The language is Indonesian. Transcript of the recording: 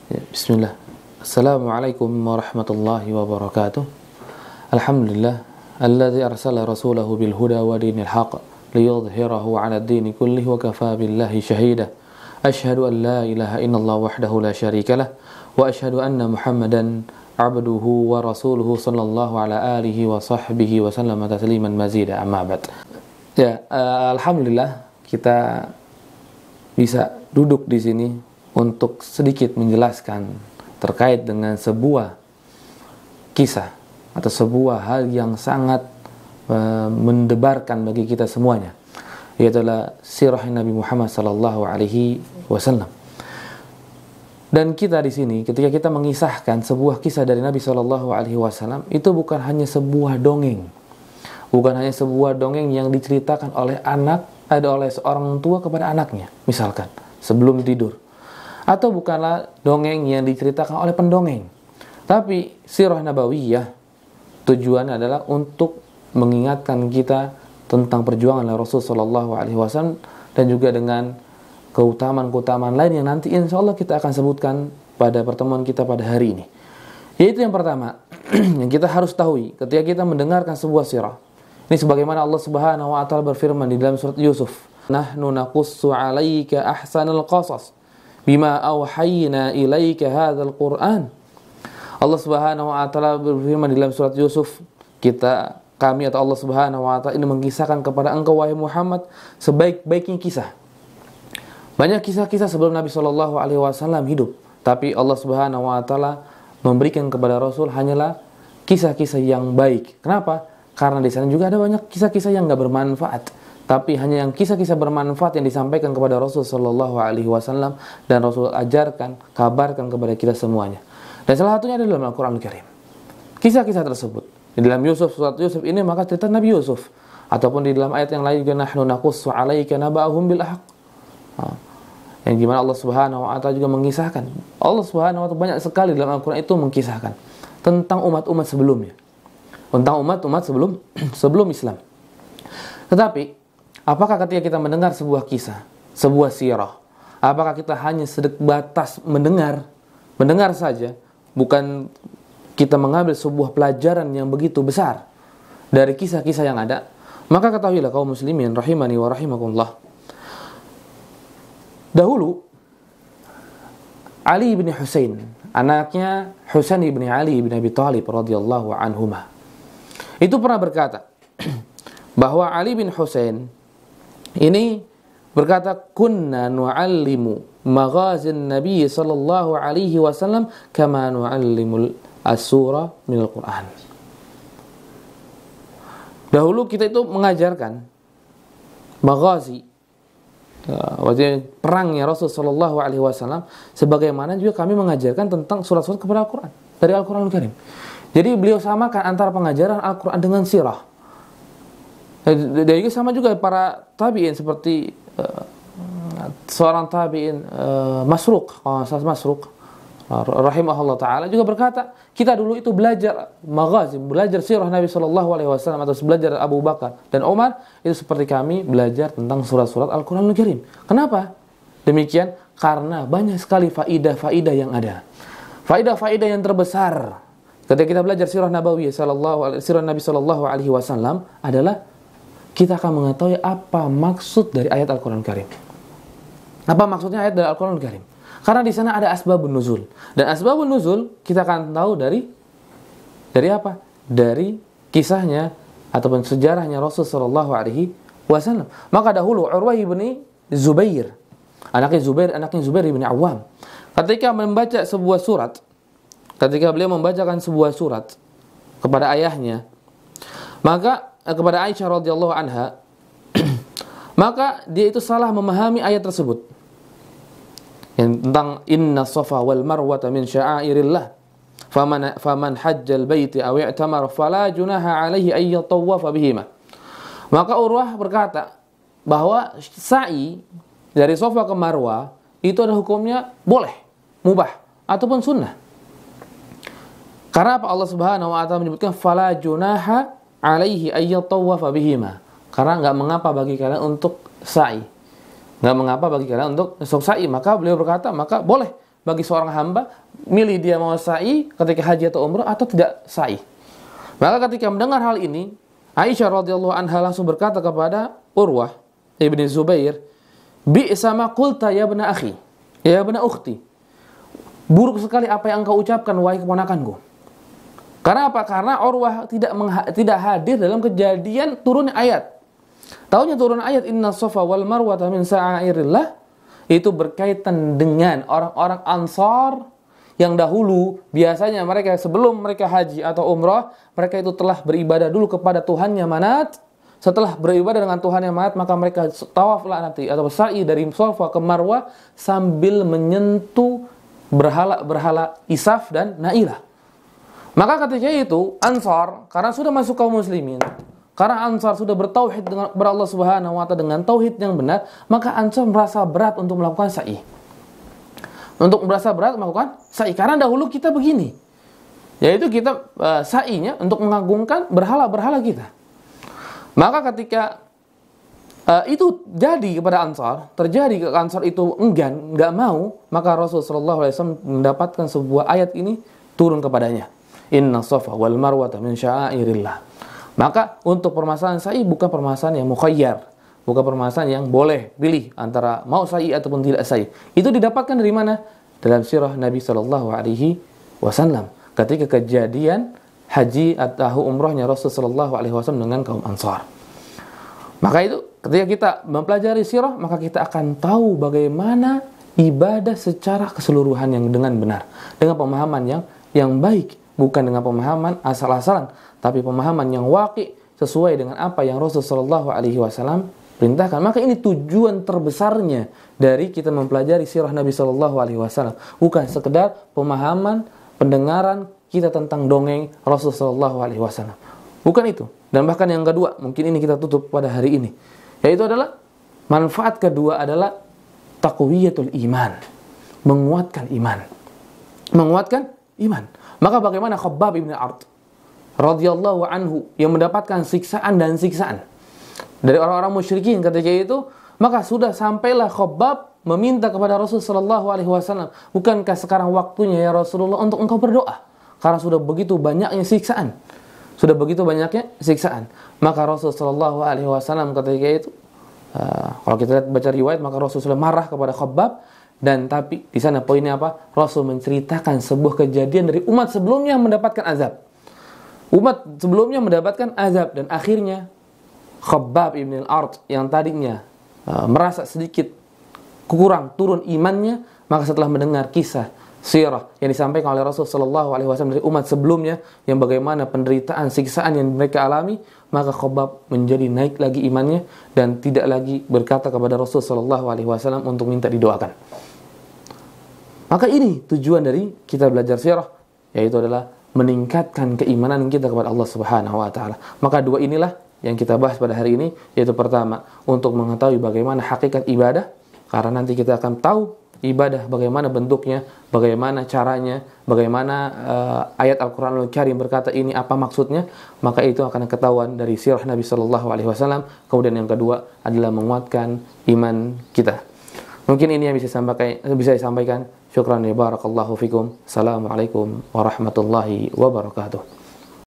Ya, bismillah. Assalamualaikum warahmatullahi wabarakatuh. Alhamdulillah alladzi arsala rasulahu bil huda wa dinil haqq liyudhhirahu 'ala ad-dini kullihi wa kafaa billahi shahida. Asyhadu an la ilaha illallah wahdahu la syarikalah wa asyhadu anna Muhammadan 'abduhu wa rasuluhu sallallahu ala alihi wa sahbihi wa sallama tasliman mazida, amma ba'd. Ya, alhamdulillah kita bisa duduk di sini untuk sedikit menjelaskan terkait dengan sebuah kisah atau sebuah hal yang sangat mendebarkan bagi kita semuanya, yaitu sirah Nabi Muhammad sallallahu alaihi wasallam. Dan kita di sini ketika kita mengisahkan sebuah kisah dari Nabi sallallahu alaihi wasallam, itu bukan hanya sebuah dongeng. Bukan hanya sebuah dongeng yang diceritakan oleh oleh seorang tua kepada anaknya, misalkan sebelum tidur. Atau bukanlah dongeng yang diceritakan oleh pendongeng. Tapi sirah nabawiyah tujuannya adalah untuk mengingatkan kita tentang perjuangan Rasulullah sallallahu alaihi wasallam dan juga dengan keutamaan-keutamaan lain yang nanti insya Allah kita akan sebutkan pada pertemuan kita pada hari ini. Yaitu yang pertama yang kita harus tahu ketika kita mendengarkan sebuah sirah. Ini sebagaimana Allah Subhanahu wa taala berfirman di dalam surat Yusuf, "Nahnu naqussu 'alaika ahsanal qasas bima awhayna ilaika hadzal Qur'an." Allah Subhanahu wa taala berfirman di dalam surat Yusuf, kami atau Allah Subhanahu wa taala ini mengisahkan kepada engkau wahai Muhammad sebaik-baiknya kisah. Banyak kisah-kisah sebelum Nabi sallallahu alaihi wasallam hidup, tapi Allah Subhanahu wa taala memberikan kepada Rasul hanyalah kisah-kisah yang baik. Kenapa? Karena di sana juga ada banyak kisah-kisah yang enggak bermanfaat, tapi hanya yang kisah-kisah bermanfaat yang disampaikan kepada Rasul sallallahu alaihi wasallam dan Rasul ajarkan, kabarkan kepada kita semuanya. Dan salah satunya adalah dalam Al-Qur'anul Karim. Kisah-kisah tersebut di dalam surat Yusuf ini maka cerita Nabi Yusuf, ataupun di dalam ayat yang lain juga nahnu naqussu 'alaika naba'ahum bil haqq. Yang dimana Allah Subhanahu wa taala juga mengisahkan. Allah Subhanahu wa taala banyak sekali dalam Al-Qur'an itu mengisahkan tentang umat-umat sebelumnya. Tentang umat-umat sebelum Islam. Tetapi apakah ketika kita mendengar sebuah kisah, sebuah sirah, apakah kita hanya sebatas mendengar saja, bukan kita mengambil sebuah pelajaran yang begitu besar dari kisah-kisah yang ada? Maka ketahuilah kaum muslimin rahimani wa rahimakumullah, dahulu Ali bin Husain, anaknya Husain bin Ali bin Abi Thalib radhiyallahu anhuma, itu pernah berkata bahwa Ali bin Husain ini berkata, kunna nu'allimu maghazin Nabi sallallahu alaihi wasallam kama nu'allimul as-surah minal Qur'an. Dahulu kita itu mengajarkan maghazi, perangnya Rasul sallallahu alaihi wasallam, sebagaimana juga kami mengajarkan tentang surat-surat kepada Al-Qur'an dari Al-Qur'anul Karim. Jadi beliau samakan antara pengajaran Al-Qur'an dengan sirah. Dan juga sama juga para tabi'in seperti seorang tabi'in Masruq rahimahullah ta'ala juga berkata, kita dulu itu belajar maghazi, belajar sirah Nabi sallallahu alaihi wasallam atau belajar Abu Bakar dan Umar itu seperti kami belajar tentang surat-surat Al-Qur'anul Karim. Kenapa demikian? Karena banyak sekali faidah-faidah yang ada. Faidah-faidah yang terbesar ketika kita belajar sirah Nabawi sirah Nabi sallallahu alaihi wasallam adalah kita akan mengetahui apa maksud dari ayat Al-Qur'an Karim. Apa maksudnya ayat dari Al-Qur'an Karim? Karena di sana ada asbabun nuzul. Dan asbabun nuzul kita akan tahu dari apa? Dari kisahnya ataupun sejarahnya Rasul sallallahu alaihi wasallam. Maka dahulu Urwah bin Zubair, anaknya Zubair bin Awam, ketika membaca sebuah surat, ketika beliau membacakan sebuah surat kepada ayahnya, maka kepada Aisyah radhiyallahu anha, maka dia itu salah memahami ayat tersebut yang tentang inna safa wal marwata min sya'airillah faman hajjal baiti aw i'tamara fala junaha alaihi ay yatawafa bihima. Maka Urwah berkata bahwa sa'i dari Safa ke Marwah itu ada hukumnya boleh, mubah ataupun sunnah. Karena apa? Allah Subhanahu wa taala menyebutkan fala junaha alaihi ay yatawafa bihima. Karena enggak mengapa bagi kalian untuk sa'i. Enggak mengapa bagi kalian untuk sa'i. Maka beliau berkata, maka boleh bagi seorang hamba milih dia mau sa'i ketika haji atau umrah atau tidak sa'i. Maka ketika mendengar hal ini, Aisyah radhiyallahu anha langsung berkata kepada Urwah ibn Zubair, "Bi'sa ma qulta ya ibna akhi, ya ibna ukhti." Buruk sekali apa yang engkau ucapkan wahai keponakanku. Karena apa? Karena Urwah tidak hadir dalam kejadian turunnya ayat. Taunya turun ayat Inna Safa wal Marwata min sa'airillah, itu berkaitan dengan orang-orang Ansar yang dahulu biasanya mereka sebelum mereka haji atau umrah, mereka itu telah beribadah dulu kepada Tuhannya Manat. Setelah beribadah dengan Tuhannya Manat, maka mereka tawaflah nanti atau sa'i dari Safa ke Marwah sambil menyentuh berhala-berhala Isaf dan Nailah. Maka ketika itu Ansar, karena sudah masuk kaum muslimin, karena Ansar sudah bertauhid dengan kepada Allah Subhanahu wa taala dengan tauhid yang benar, maka Ansar merasa berat untuk melakukan sa'i. Untuk merasa berat melakukan sa'i karena dahulu kita begini. Yaitu kita sa'inya untuk mengagungkan berhala-berhala kita. Maka ketika itu jadi kepada Ansar, terjadi ke Ansar itu enggan, enggak mau, maka Rasulullah sallallahu alaihi wasallam mendapatkan sebuah ayat ini turun kepadanya. Inna Safa wal Marwata min sya'airillah. Maka untuk permasalahan sa'i bukan permasalahan yang mukhayyar, bukan permasalahan yang boleh pilih antara mau sa'i ataupun tidak sa'i. Itu didapatkan dari mana? Dalam sirah Nabi sallallahu alaihi wasallam ketika kejadian haji atau umrahnya Rasul sallallahu alaihi wasallam dengan kaum Ansar. Maka itu ketika kita mempelajari sirah, maka kita akan tahu bagaimana ibadah secara keseluruhan yang dengan benar, dengan pemahaman yang baik, bukan dengan pemahaman asal-asalan, tapi pemahaman yang waqi sesuai dengan apa yang Rasul sallallahu alaihi wasallam perintahkan. Maka ini tujuan terbesarnya dari kita mempelajari sirah Nabi sallallahu alaihi wasallam, bukan sekedar pemahaman, pendengaran kita tentang dongeng Rasul sallallahu alaihi wasallam. Bukan itu. Dan bahkan yang kedua, mungkin ini kita tutup pada hari ini, yaitu adalah manfaat kedua adalah taqwiyatul iman, menguatkan iman. Menguatkan iman. Maka bagaimana Khabbab ibn Ard radhiyallahu anhu yang mendapatkan siksaan dan siksaan dari orang-orang musyrikin ketika itu, maka sudah sampailah Khabbab meminta kepada Rasul sallallahu alaihi wasallam, "Bukankah sekarang waktunya ya Rasulullah untuk engkau berdoa? Karena sudah begitu banyaknya siksaan." Sudah begitu banyaknya siksaan. Maka Rasul sallallahu alaihi wasallam ketika itu kalau kita lihat baca riwayat, maka Rasul sudah marah kepada Khabbab. Dan tapi di sana poinnya apa? Rasul menceritakan sebuah kejadian dari umat sebelumnya mendapatkan azab. Umat sebelumnya mendapatkan azab dan akhirnya Khabbab ibn al-Ard yang tadinya merasa sedikit kurang turun imannya, maka setelah mendengar kisah sirah yang disampaikan oleh Rasul sallallahu alaihi wasallam dari umat sebelumnya yang bagaimana penderitaan, siksaan yang mereka alami, maka Khabbab menjadi naik lagi imannya dan tidak lagi berkata kepada Rasul sallallahu alaihi wasallam untuk minta didoakan. Maka ini tujuan dari kita belajar sirah, yaitu adalah meningkatkan keimanan kita kepada Allah Subhanahu wa taala. Maka dua inilah yang kita bahas pada hari ini, yaitu pertama untuk mengetahui bagaimana hakikat ibadah, karena nanti kita akan tahu ibadah bagaimana bentuknya, bagaimana caranya, bagaimana ayat Al-Qur'anul Karim berkata ini apa maksudnya, maka itu akan ketahuan dari sirah Nabi sallallahu alaihi wasallam. Kemudian yang kedua adalah menguatkan iman kita. Mungkin ini yang bisa saya sampaikan. Syukran ya barakallahu fikum. Assalamualaikum warahmatullahi wabarakatuh.